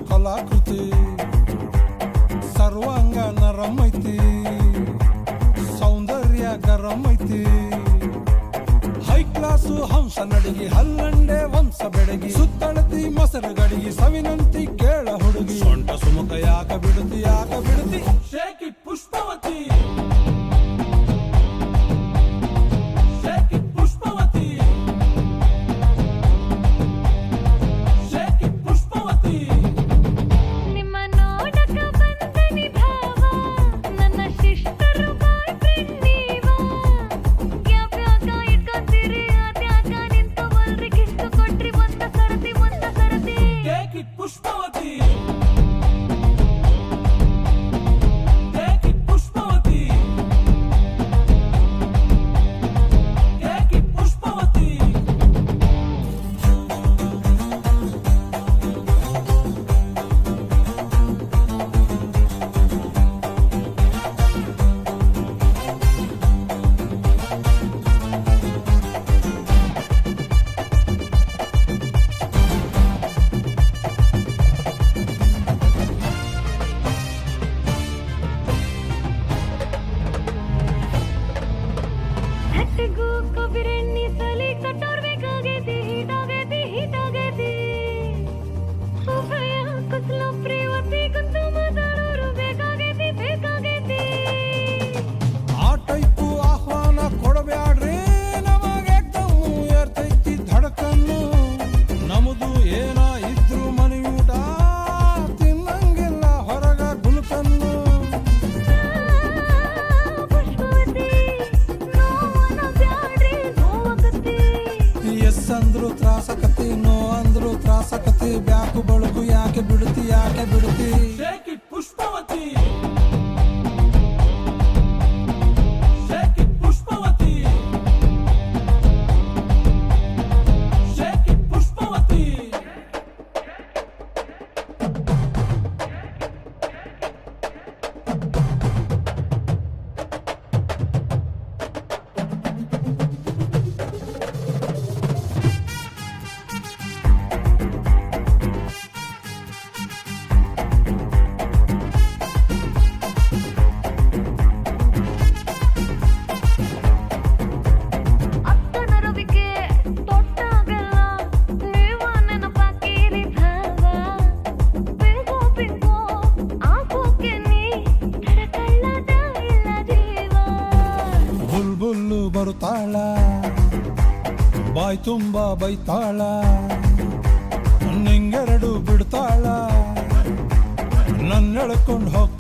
ಕಲಾಕೃತಿ ಸರ್ವಾಂಗ ನರಮೈತಿ ಸೌಂದರ್ಯ ಗರಮೈತಿ high class ಹಂಸ ನಡಿಗೆ ಹಲ್ಲಂಡೆ ವಂಶ ಬೆಡಗಿ ಸುತ್ತಳತಿ ಮೊಸರು ಗಡಿಗೆ ಸವಿನಂತಿ ಕೇಳ ಹುಡುಗಿ ಸೊಂಟ ಸುಮುಖ ಯಾಕ ಬಿಡುತ್ತಿ ಶೇಕಿ ಪುಷ್ಪವತಿ ಅಂದ್ರು ತ್ರಾಸಕತಿ ನೋ ಅಂದ್ರು ತ್ರಾಸಕತಿ ಬ್ಯಾಕು ಬಳಕು ಯಾಕೆ ಬಿಡುತ್ತಿ ಶೇಕಿ ಪುಷ್ಪವತಿ ಬರುತ್ತಾಳ ಬಾಯ್ ತುಂಬ ಬೈತಾಳ ನಿಂಗೆರಡು ಬಿಡ್ತಾಳ ನನ್ನ ಎಳ್ಕೊಂಡು ಹೋಗ್ತಾಳ